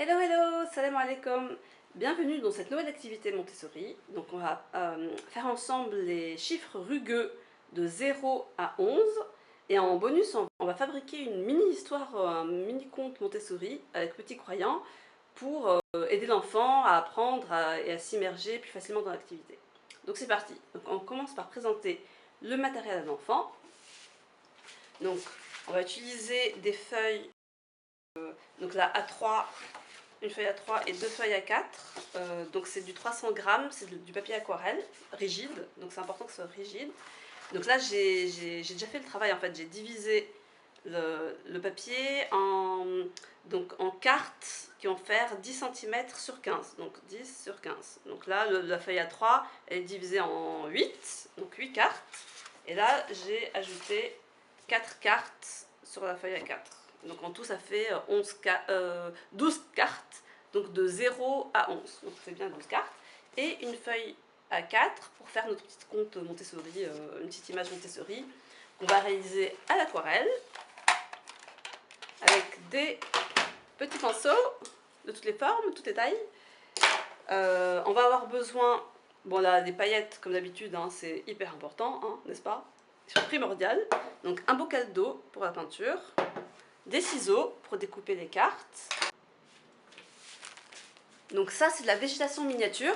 Hello hello, salam alaikum. Bienvenue dans cette nouvelle activité Montessori. Donc on va faire ensemble les chiffres rugueux de 0 à 11. Et en bonus, on va fabriquer une mini-histoire, un mini-conte Montessori avec Petit Croyant pour aider l'enfant à apprendre et à s'immerger plus facilement dans l'activité. Donc c'est parti. Donc on commence par présenter le matériel à l'enfant. Donc on va utiliser des feuilles, donc la A3, une feuille à 3 et deux feuilles à 4. Donc c'est du 300 grammes, c'est du papier aquarelle, rigide, donc c'est important que ce soit rigide. Donc là j'ai déjà fait le travail en fait, j'ai divisé le papier en cartes qui vont faire 10 cm sur 15, donc 10 sur 15. Donc là la feuille à 3 elle est divisée en 8, donc 8 cartes. Et là j'ai ajouté 4 cartes sur la feuille à 4. Donc en tout ça fait 12 cartes, donc de 0 à 11. Donc ça fait bien 12 cartes. Et une feuille à 4 pour faire notre petite conte Montessori, une petite image Montessori qu'on va réaliser à l'aquarelle avec des petits pinceaux de toutes les formes, toutes les tailles. On va avoir besoin, bon là des paillettes comme d'habitude, hein, c'est hyper important, hein, n'est-ce pas? C'est primordial. Donc un bocal d'eau pour la peinture, des ciseaux pour découper les cartes. Donc ça c'est de la végétation miniature.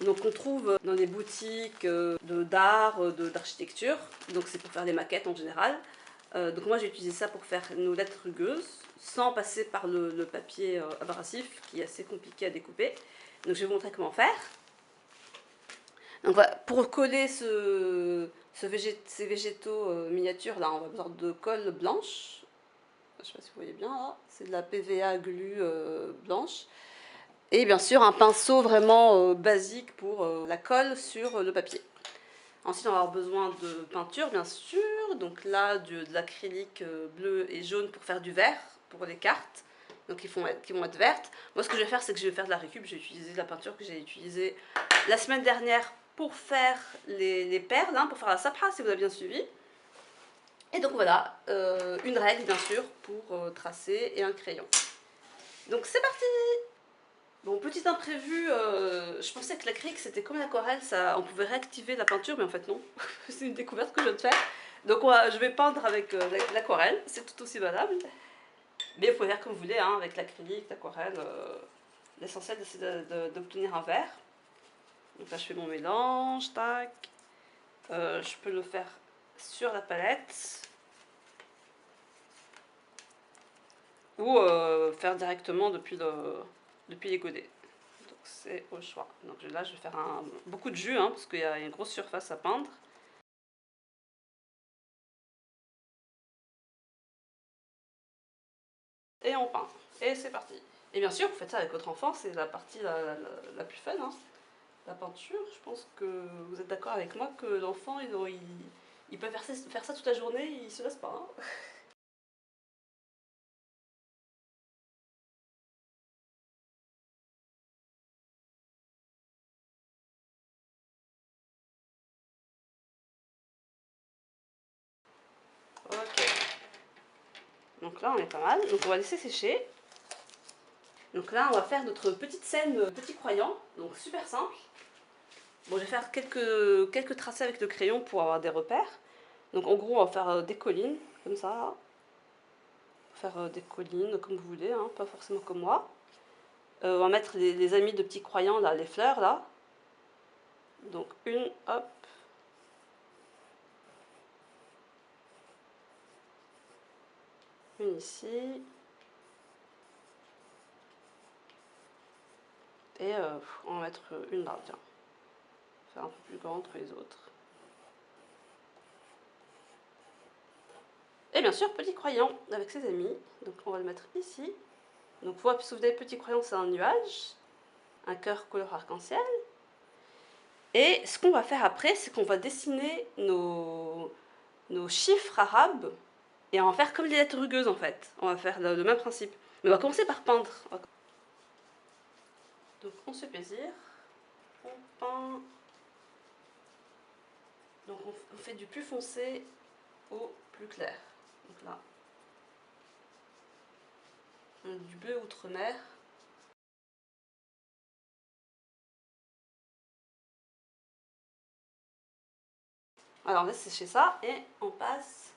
Donc on trouve dans des boutiques d'art, d'architecture. Donc c'est pour faire des maquettes en général. Donc moi j'ai utilisé ça pour faire nos lettres rugueuses, sans passer par le papier abrasif qui est assez compliqué à découper. Donc je vais vous montrer comment faire. Donc voilà, pour coller ces végétaux miniatures là, on va besoin de colle blanche. Je ne sais pas si vous voyez bien là, c'est de la PVA glue blanche. Et bien sûr un pinceau vraiment basique pour la colle sur le papier. Ensuite on va avoir besoin de peinture bien sûr, donc là de l'acrylique bleu et jaune pour faire du vert pour les cartes, donc qui vont être vertes. Moi ce que je vais faire c'est que je vais faire de la récup, je vais utiliser la peinture que j'ai utilisée la semaine dernière pour faire les perles, hein, pour faire la sapra si vous avez bien suivi. Et donc voilà, une règle bien sûr pour tracer et un crayon. Donc c'est parti! Bon, petit imprévu, je pensais que l'acrylique c'était comme l'aquarelle, on pouvait réactiver la peinture, mais en fait non. C'est une découverte que je viens de faire. Donc je vais peindre avec l'aquarelle, c'est tout aussi valable. Mais vous pouvez faire comme vous voulez, hein, avec l'acrylique, l'aquarelle. L'essentiel c'est d'obtenir un vert. Donc là je fais mon mélange, tac. Je peux le faire sur la palette. Ou faire directement depuis les godets. Donc c'est au choix. Donc là je vais faire beaucoup de jus, hein, parce qu'il y a une grosse surface à peindre. Et on peint. Et c'est parti. Et bien sûr, vous faites ça avec votre enfant, c'est la partie la plus fun, hein. La peinture, je pense que vous êtes d'accord avec moi que l'enfant, il peut faire ça toute la journée, il se lasse pas, hein. Ok. Donc là, on est pas mal. Donc on va laisser sécher. Donc là, on va faire notre petite scène Petit Croyant. Donc super simple. Bon, je vais faire quelques tracés avec le crayon pour avoir des repères. Donc en gros, on va faire des collines, comme ça. Faire des collines comme vous voulez, hein, pas forcément comme moi. On va mettre les amis de Petit Croyant, là, les fleurs, là. Donc une, hop. Une ici. Et on va mettre une là, tiens. Faire un peu plus grande que les autres. Et bien sûr, Petit Croyant avec ses amis. Donc on va le mettre ici. Donc vous vous souvenez, Petit Croyant, c'est un nuage. Un cœur couleur arc-en-ciel. Et ce qu'on va faire après, c'est qu'on va dessiner nos chiffres arabes et on va faire comme les lettres rugueuses en fait. On va faire le même principe. Mais on va commencer par peindre. Donc on se fait plaisir. On peint. Donc on fait du plus foncé au plus clair. Donc là, du bleu outre-mer Alors on laisse sécher ça et on passe.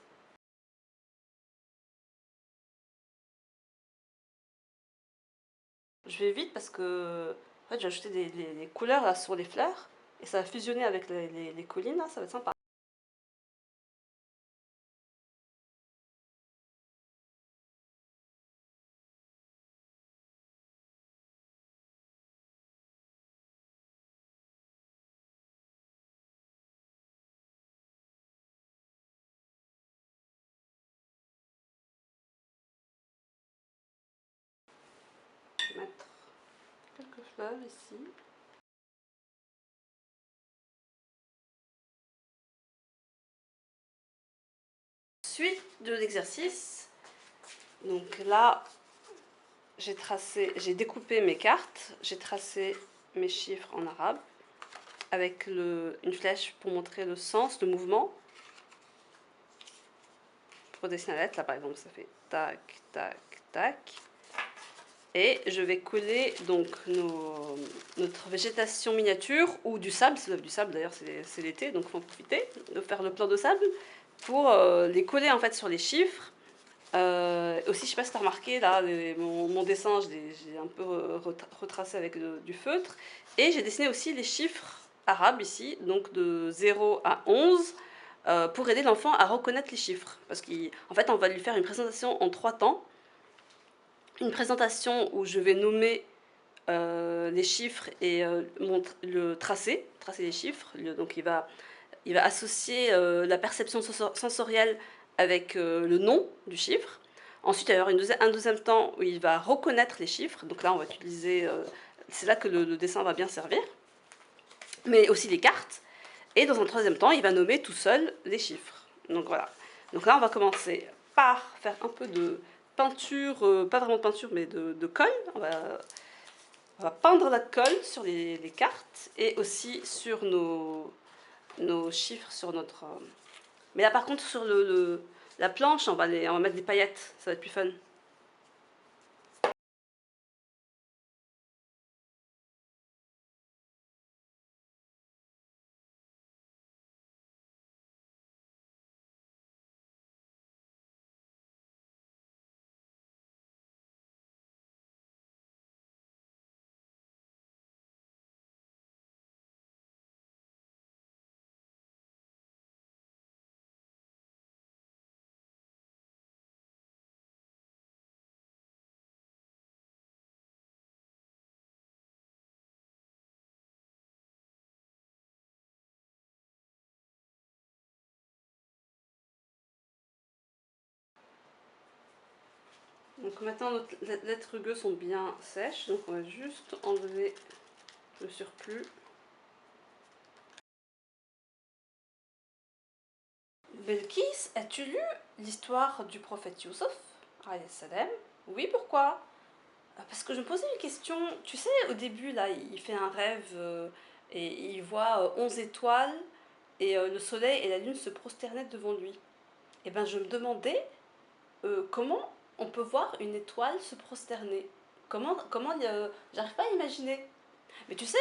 Je vais vite parce que en fait, j'ai ajouté des couleurs là sur les fleurs et ça va fusionner avec les collines là, ça va être sympa. Je vais mettre quelques fleurs ici. Suite de l'exercice. Donc là, j'ai découpé mes cartes, j'ai tracé mes chiffres en arabe avec une flèche pour montrer le sens, le mouvement. Pour dessiner la lettre, là par exemple, ça fait tac, tac, tac. Et je vais coller donc notre végétation miniature ou du sable, c'est du sable d'ailleurs, c'est l'été, donc il faut en profiter de faire le plan de sable pour les coller en fait sur les chiffres. Aussi, je sais pas si tu as remarqué, là, mon dessin, j'ai un peu retracé avec du feutre. Et j'ai dessiné aussi les chiffres arabes ici, donc de 0 à 11, pour aider l'enfant à reconnaître les chiffres. Parce qu'en fait, on va lui faire une présentation en 3 temps. Une présentation où je vais nommer les chiffres et le tracer les chiffres. Donc il va associer la perception sensorielle avec le nom du chiffre. Ensuite, il va y avoir un deuxième temps où il va reconnaître les chiffres. Donc là, on va utiliser... c'est là que le dessin va bien servir. Mais aussi les cartes. Et dans un troisième temps, il va nommer tout seul les chiffres. Donc voilà. Donc là, on va commencer par faire un peu de peinture, pas vraiment de peinture, mais de colle. On va peindre la colle sur les cartes et aussi sur nos chiffres sur notre... Mais là par contre sur la planche, on va mettre des paillettes, ça va être plus fun. Donc maintenant nos lettres rugueux sont bien sèches, donc on va juste enlever le surplus. Belkis, as-tu lu l'histoire du prophète Youssef alayhi salam? Oui, pourquoi? Parce que je me posais une question, tu sais, au début, là, il fait un rêve et il voit 11 étoiles et le soleil et la lune se prosternaient devant lui. Et ben, je me demandais comment on peut voir une étoile se prosterner. Comment j'arrive pas à imaginer. Mais tu sais,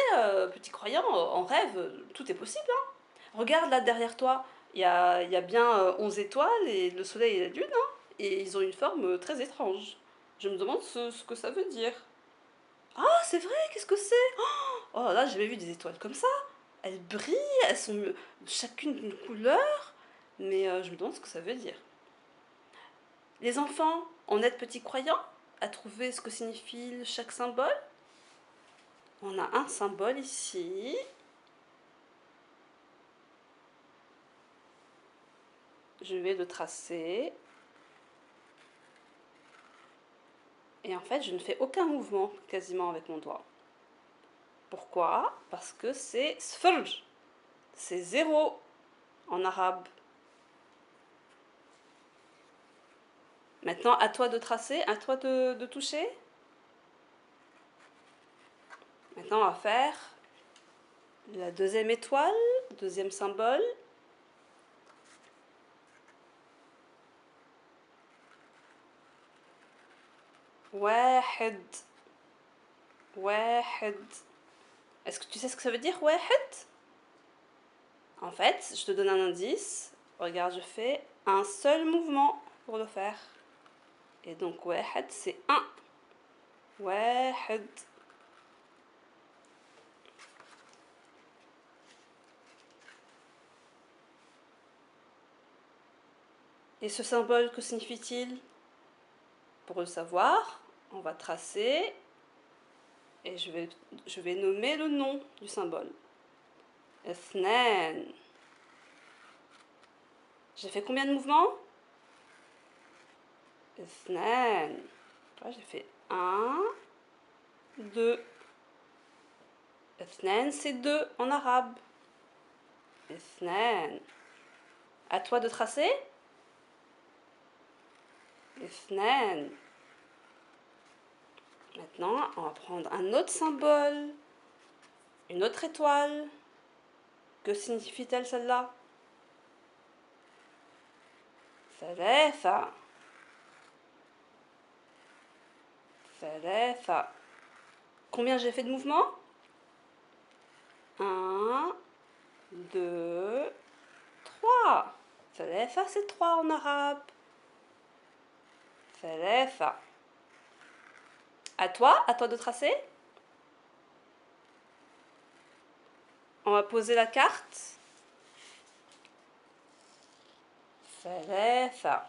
petit croyant, en rêve, tout est possible. Hein. Regarde là derrière toi, il y a bien 11 étoiles et le soleil et la lune, hein, et ils ont une forme très étrange. Je me demande ce que ça veut dire. Ah, c'est vrai, qu'est-ce que c'est? Oh là, j'ai jamais vu des étoiles comme ça. Elles brillent, elles sont chacune d'une couleur, mais je me demande ce que ça veut dire. Les enfants, on aide petits croyants à trouver ce que signifie chaque symbole. On a un symbole ici. Je vais le tracer. Et en fait, je ne fais aucun mouvement quasiment avec mon doigt. Pourquoi? Parce que c'est sfrj. C'est 0 en arabe. Maintenant, à toi de tracer, à toi de toucher. Maintenant, on va faire la deuxième étoile, deuxième symbole. Wahed. Wahed. Est-ce que tu sais ce que ça veut dire, wahed? En fait, je te donne un indice. Regarde, je fais un seul mouvement pour le faire. Et donc, واحد, c'est 1. واحد. Et ce symbole, que signifie-t-il? Pour le savoir, on va tracer et je vais nommer le nom du symbole. اثنان. J'ai fait combien de mouvements? اثنان. J'ai fait 1, 2. اثنان, c'est 2 en arabe. اثنان. À toi de tracer. اثنان. Maintenant, on va prendre un autre symbole, une autre étoile. Que signifie-t-elle celle-là? ثلاثة. ثلاثة. Combien j'ai fait de mouvements? 1, 2, 3. ثلاثة, c'est 3 en arabe. ثلاثة. À toi de tracer. On va poser la carte. ثلاثة.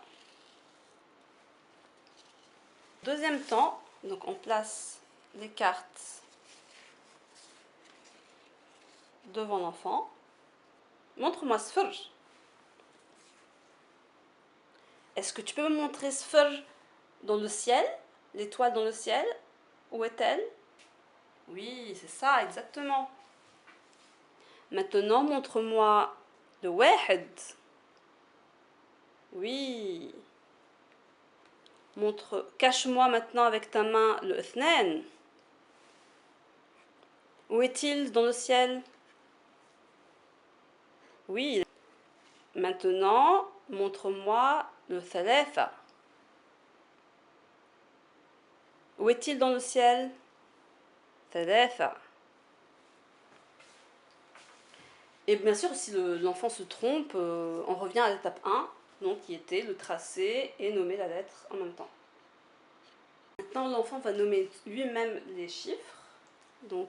Deuxième temps, donc on place les cartes devant l'enfant. Montre-moi صفر. Est-ce que tu peux me montrer صفر dans le ciel? L'étoile dans le ciel? Où est-elle? Oui, c'est ça, exactement. Maintenant, montre-moi le واحد. Oui. Cache-moi maintenant avec ta main le اثنان. Où est-il dans le ciel? Oui. Maintenant, montre-moi le ثلاثة. Où est-il dans le ciel? ثلاثة. Et bien sûr, si l'enfant se trompe, on revient à l'étape 1, donc qui était le tracer et nommer la lettre en même temps. Maintenant, l'enfant va nommer lui-même les chiffres. Donc,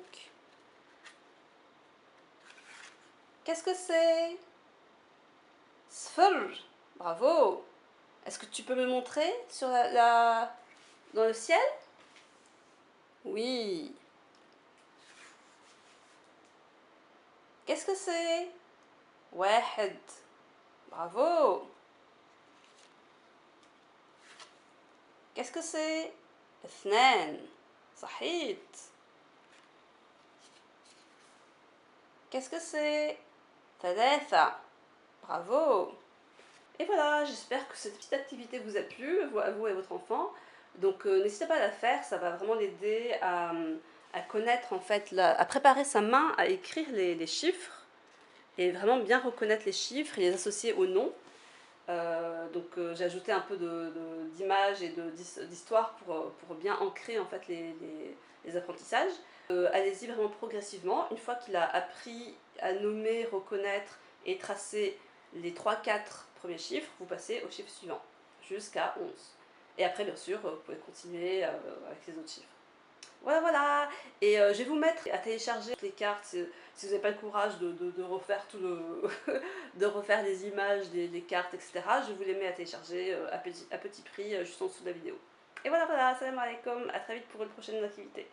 qu'est-ce que c'est? صفر. Bravo. Est-ce que tu peux me montrer sur dans le ciel? Oui. Qu'est-ce que c'est? واحد. Bravo. Qu'est-ce que c'est? اثنان. صحيت. Qu'est-ce que c'est? ثلاثة. Bravo. Et voilà, j'espère que cette petite activité vous a plu, à vous et votre enfant. Donc n'hésitez pas à la faire, ça va vraiment l'aider à connaître en fait, à préparer sa main à écrire les chiffres et vraiment bien reconnaître les chiffres et les associer au nom. J'ai ajouté un peu d'images et d'histoire pour bien ancrer en fait les apprentissages. Allez-y vraiment progressivement. Une fois qu'il a appris à nommer, reconnaître et tracer les 3-4 premiers chiffres, vous passez au chiffre suivant, jusqu'à 11. Et après, bien sûr, vous pouvez continuer avec les autres chiffres. Voilà. Et je vais vous mettre à télécharger les cartes si vous n'avez pas le courage de refaire de refaire les images des cartes, etc. Je vous les mets à télécharger à petit prix juste en dessous de la vidéo. Et voilà, salam alaikum, à très vite pour une prochaine activité.